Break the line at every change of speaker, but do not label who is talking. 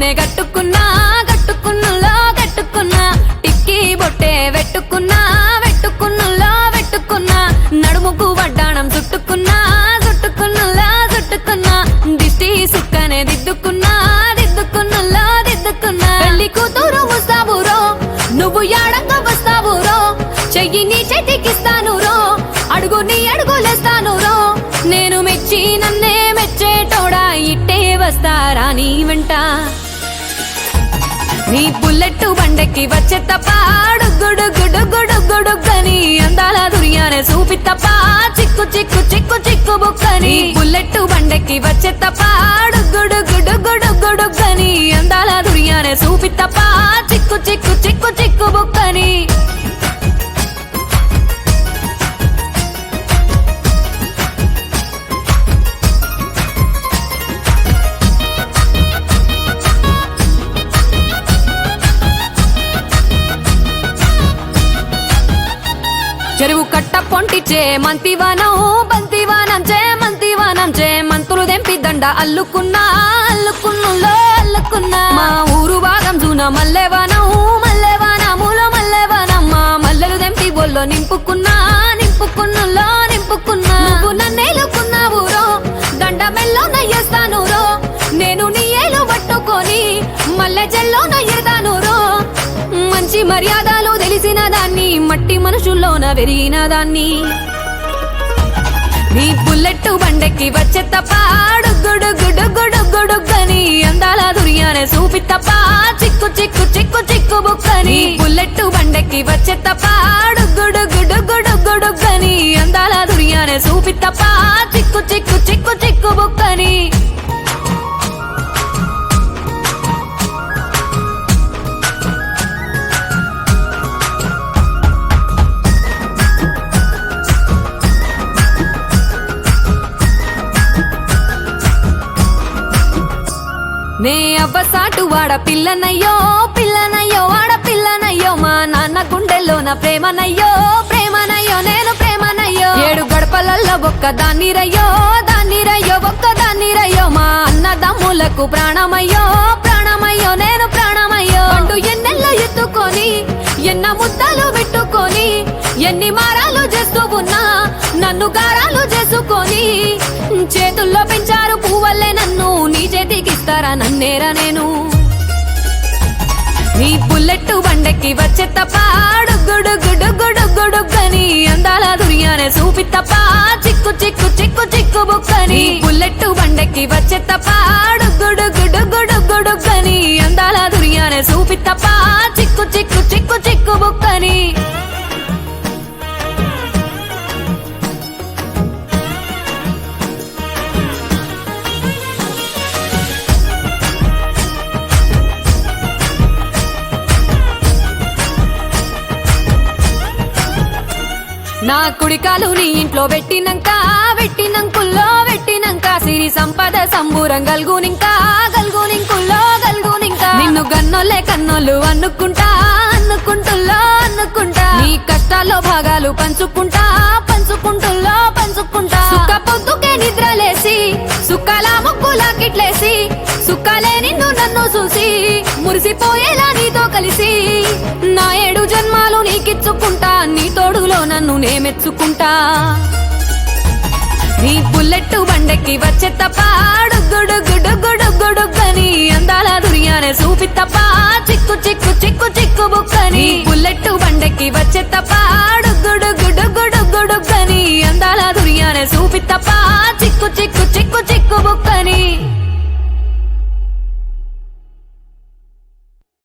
నన్నే గట్టుకున్నా గట్టుకున్నులో గట్టుకున్నా టిక్కీ బొట్టే వెట్టుకున్నా వెట్టుకున్నులో వెట్టుకున్నా నడుముకు వడ్డాణం చుట్టుకున్నా చుట్టుకున్నులో చుట్టుకున్నా దిష్టి సుక్కనే దిద్దుకున్నా దిద్దుకున్నులో దిద్దుకున్నా పెళ్లి కూతురు ముస్తాబురో నువ్వు యాడంగా వస్తావురో చెయ్యి నీ చేతికిస్తాను రో అడుగు నీ అడుగులేస్తాను రో నేను మెచ్చి నన్నే మెచ్చేటోడా ఇట్టే వస్తారా నీ వెంట నీ బుల్లెట్ బండెక్కి వచ్చే తప్ప గుడుగుడుగుడుగుడుగుడుగని అందాల దుర్యానే చూపి తప్ప చిక్కు చిక్కు చిక్కు చిక్కు బుక్కని బుల్లెట్ బండెక్కి వచ్చే తప్ప గుడుగుడుగుడుగుడుగని అందాల దుర్యానే చూపి తప్ప చిక్కు చిక్కు చిక్కు చిక్కు బుక్కని చెరువు కట్ట పొంటిచే మంతివానం బంతివానం చే మంతివానం చే మంతులు దెంపి దండ అల్లుకున్నా అల్లుకున్నులో అల్లుకున్నా మా ఊరు భాగం జూన మల్లెవానం మల్లెవానములో మల్లెవానమ్మ మల్లెలు దెంపి బొల్లో నింపుకున్నా నింపుకున్నులో నింపుకున్నా నువ్వు నన్నేలుకున్నావు రో దండ మెల్లో నయ్యేస్తాను రో నేను నీ ఏలు పట్టుకొని మల్లె జల్లో నయ్యేదాను రో మంచి మర్యాదలు తెలిసిన దాన్ని మట్టి మనుషుల్లోన పెరిగిన దాన్ని నీ బుల్లెట్ బండెక్కి వచ్చే తప్ప గుడుగుడుగుడుగుడుగని అందాల దుర్యానే చూపి తప్ప చిక్కు చిక్కు చిక్కు చిక్కు బుక్కని బుల్లెట్ బండెక్కి వచ్చే తప్ప గుడుగుడుగుడుగుడుగని అందాల దుర్యానే చూపి తప్ప చిక్కు చిక్కు చిక్కు చిక్కు బుక్కని నే అవ్వసాటు వాడ పిల్లనయ్యో పిల్లనయ్యో వాడ పిల్లనయ్యో మా నాన్న గుండెల్లోన ప్రేమనయ్యో ప్రేమనయ్యో నేను ప్రేమనయ్యో 7 గడపలల్లో ఒక్క దాన్నిరయ్యో దాన్నిరయ్యో ఒక్క దాన్నిరయ్యో మా అన్నదమ్ములకు ప్రాణమయ్యో ప్రాణమయ్యో నేను ప్రాణమయ్యో అంటూ ఎన్నెల్లో ఎత్తుకొని ఎన్న ముద్దలు పెట్టుకొని ఎన్ని మారాలు చేస్తూ ఉన్నా నన్ను గారాలు చేసుకొని చేతుల్లో పెంచారు పువ్వల్లే నన్ను నీ చేతికిస్తారా నన్నేరా నేను నీ బుల్లెట్ బండెక్కి వచ్చే తప్ప గుడుగుడుగుడుగుడుగని అందాల దుర్యానే చూపి తప్ప చిక్కు చిక్కు చిక్కు చిక్కు బుక్కని బుల్లెట్ బండెక్కి వచ్చే తప్ప గుడుగుడుగుడుగుడుగని అందాల దుర్యానే చూపి తప్ప చిక్కు చిక్కు చిక్కు చిక్కు బుక్కని నా కుడికాలు నీ ఇంట్లో పెట్టినంక పెట్టినంకుల్లో పెట్టినంక సిరి సంపద సంబూరం గల్గునింకా గల్గునింకుల్లో గల్గునింకా నిన్ను గన్నోలే కన్నోళ్ళు అనుకుంటా అనుకుంటుల్లో అనుకుంటా నీ కష్టాల్లో భాగాలు పంచుకుంటా పంచుకుంటుల్లో పంచుకుంటా సుక్క పొద్దుకే నిద్రలేసి సుక్కల ముక్కులా కిట్లేసి సుక్కలే నిన్ను నన్ను చూసి మురిసిపోయేలా నీతో కలిసి నా 7 జన్మాలు నీకిచ్చుకుంటా నీ తోడులో నన్ను నే మెచ్చుకుంటా నీ బుల్లెట్ బండెక్కి వచ్చే తప్ప గుడుగుడుగుడుగుడుగని అందాల దుర్యానే చూపి తప్ప చిక్కు చిక్కు చిక్కు చిక్కు బుక్కని బుల్లెట్ బండెక్కి వచ్చే తప్ప